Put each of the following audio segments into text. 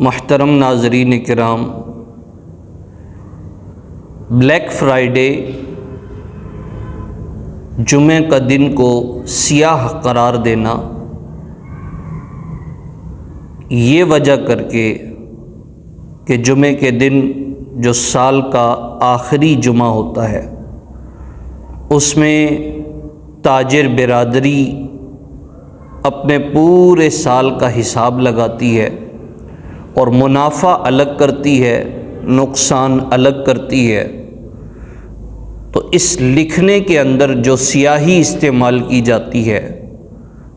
محترم ناظرین کرام، بلیک فرائیڈے جمعہ کا دن کو سیاہ قرار دینا، یہ وجہ کر کے کہ جمعے کے دن جو سال کا آخری جمعہ ہوتا ہے اس میں تاجر برادری اپنے پورے سال کا حساب لگاتی ہے اور منافع الگ کرتی ہے، نقصان الگ کرتی ہے۔ تو اس لکھنے کے اندر جو سیاہی استعمال کی جاتی ہے،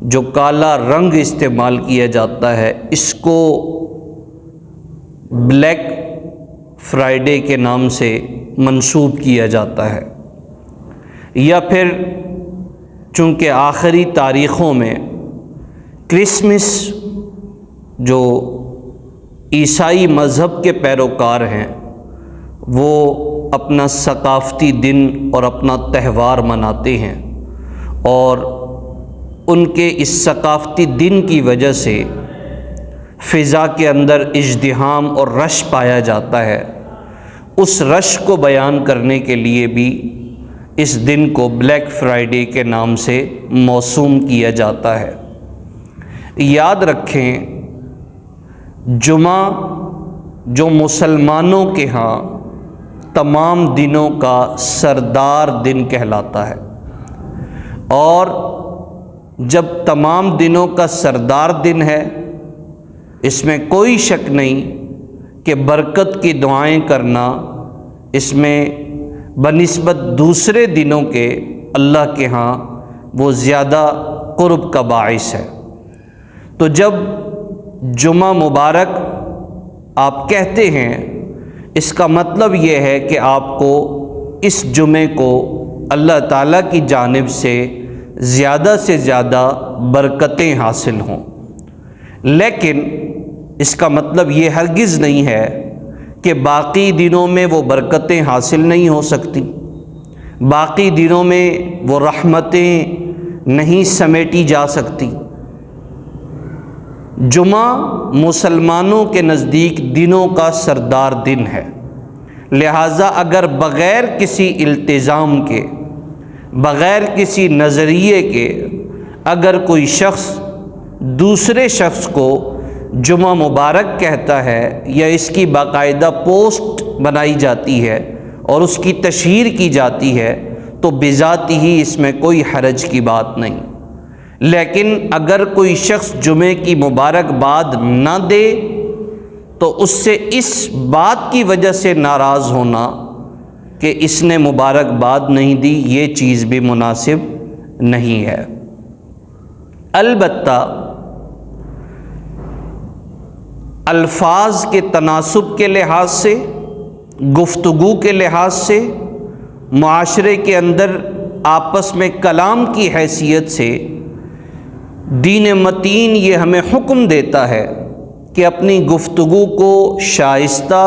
جو کالا رنگ استعمال کیا جاتا ہے، اس کو بلیک فرائیڈے کے نام سے منسوب کیا جاتا ہے۔ یا پھر چونکہ آخری تاریخوں میں کرسمس جو عیسائی مذہب کے پیروکار ہیں وہ اپنا ثقافتی دن اور اپنا تہوار مناتے ہیں، اور ان کے اس ثقافتی دن کی وجہ سے فضا کے اندر ازدحام اور رش پایا جاتا ہے۔ اس رش کو بیان کرنے کے لیے بھی اس دن کو بلیک فرائیڈے کے نام سے موسوم کیا جاتا ہے۔ یاد رکھیں، جمعہ جو مسلمانوں کے ہاں تمام دنوں کا سردار دن کہلاتا ہے، اور جب تمام دنوں کا سردار دن ہے، اس میں کوئی شک نہیں کہ برکت کی دعائیں کرنا اس میں بنسبت دوسرے دنوں کے اللہ کے ہاں وہ زیادہ قرب کا باعث ہے۔ تو جب جمعہ مبارک آپ کہتے ہیں، اس کا مطلب یہ ہے کہ آپ کو اس جمعے کو اللہ تعالیٰ کی جانب سے زیادہ برکتیں حاصل ہوں۔ لیکن اس کا مطلب یہ ہرگز نہیں ہے کہ باقی دنوں میں وہ برکتیں حاصل نہیں ہو سکتی، باقی دنوں میں وہ رحمتیں نہیں سمیٹی جا سکتی۔ جمعہ مسلمانوں کے نزدیک دنوں کا سردار دن ہے، لہٰذا اگر بغیر کسی التزام کے، بغیر کسی نظریے کے اگر کوئی شخص دوسرے شخص کو جمعہ مبارک کہتا ہے، یا اس کی باقاعدہ پوسٹ بنائی جاتی ہے اور اس کی تشہیر کی جاتی ہے، تو بذات ہی اس میں کوئی حرج کی بات نہیں۔ لیکن اگر کوئی شخص جمعے کی مبارکباد نہ دے تو اس سے اس بات کی وجہ سے ناراض ہونا کہ اس نے مبارکباد نہیں دی، یہ چیز بھی مناسب نہیں ہے۔ البتہ الفاظ کے تناسب کے لحاظ سے، گفتگو کے لحاظ سے، معاشرے کے اندر آپس میں کلام کی حیثیت سے دین متین یہ ہمیں حکم دیتا ہے کہ اپنی گفتگو کو شائستہ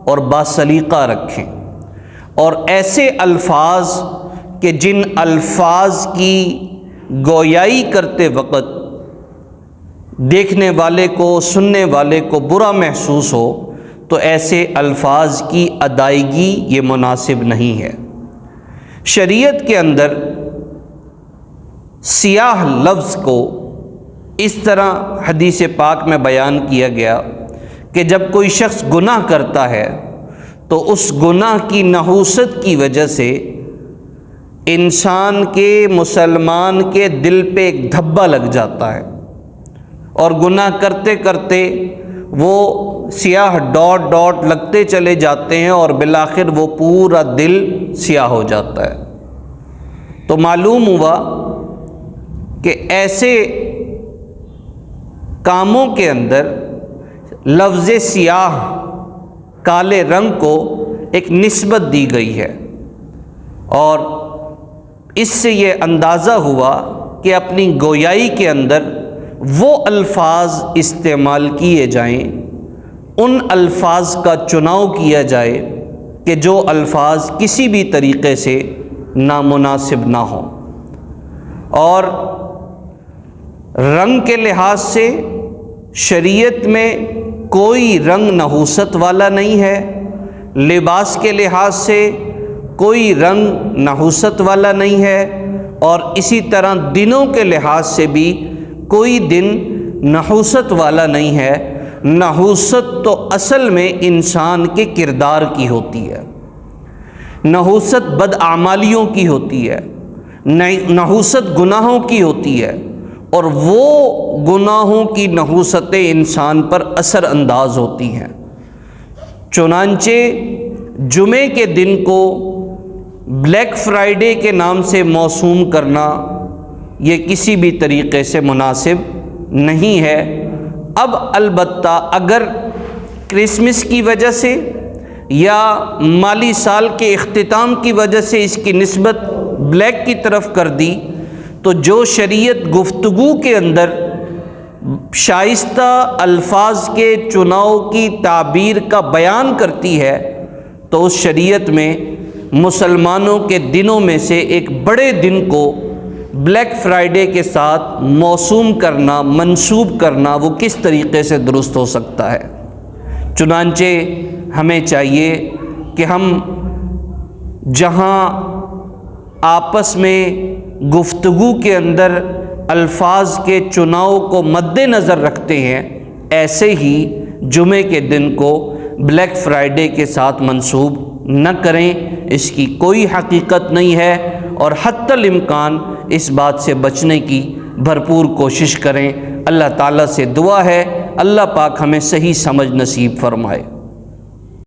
اور باسلیقہ رکھیں، اور ایسے الفاظ کہ جن الفاظ کی گویائی کرتے وقت دیکھنے والے کو، سننے والے کو برا محسوس ہو، تو ایسے الفاظ کی ادائیگی یہ مناسب نہیں ہے۔ شریعت کے اندر سیاہ لفظ کو اس طرح حدیث پاک میں بیان کیا گیا کہ جب کوئی شخص گناہ کرتا ہے تو اس گناہ کی نحوست کی وجہ سے انسان کے، مسلمان کے دل پہ ایک دھبا لگ جاتا ہے، اور گناہ کرتے کرتے وہ سیاہ ڈاٹ ڈاٹ لگتے چلے جاتے ہیں، اور بالآخر وہ پورا دل سیاہ ہو جاتا ہے۔ تو معلوم ہوا کہ ایسے کاموں کے اندر لفظ سیاہ، کالے رنگ کو ایک نسبت دی گئی ہے، اور اس سے یہ اندازہ ہوا کہ اپنی گویائی کے اندر وہ الفاظ استعمال کیے جائیں، ان الفاظ کا چناؤ کیا جائے کہ جو الفاظ کسی بھی طریقے سے نامناسب نہ ہوں۔ اور رنگ کے لحاظ سے شریعت میں کوئی رنگ نحوست والا نہیں ہے، لباس کے لحاظ سے کوئی رنگ نحوست والا نہیں ہے، اور اسی طرح دنوں کے لحاظ سے بھی کوئی دن نحوست والا نہیں ہے۔ نحوست تو اصل میں انسان کے کردار کی ہوتی ہے، نحوست بدعمالیوں کی ہوتی ہے، نحوست گناہوں کی ہوتی ہے، اور وہ گناہوں کی نحوستیں انسان پر اثر انداز ہوتی ہیں۔ چنانچہ جمعے کے دن کو بلیک فرائیڈے کے نام سے موسوم کرنا یہ کسی بھی طریقے سے مناسب نہیں ہے۔ اب البتہ اگر کرسمس کی وجہ سے یا مالی سال کے اختتام کی وجہ سے اس کی نسبت بلیک کی طرف کر دی، تو جو شریعت گفتگو کے اندر شائستہ الفاظ کے چناؤ کی تعبیر کا بیان کرتی ہے، تو اس شریعت میں مسلمانوں کے دنوں میں سے ایک بڑے دن کو بلیک فرائیڈے کے ساتھ موسوم کرنا، منسوب کرنا، وہ کس طریقے سے درست ہو سکتا ہے؟ چنانچہ ہمیں چاہیے کہ ہم جہاں آپس میں گفتگو کے اندر الفاظ کے چناؤ کو مد نظر رکھتے ہیں، ایسے ہی جمعے کے دن کو بلیک فرائیڈے کے ساتھ منسوب نہ کریں۔ اس کی کوئی حقیقت نہیں ہے، اور حتی الامکان اس بات سے بچنے کی بھرپور کوشش کریں۔ اللہ تعالیٰ سے دعا ہے اللہ پاک ہمیں صحیح سمجھ نصیب فرمائے۔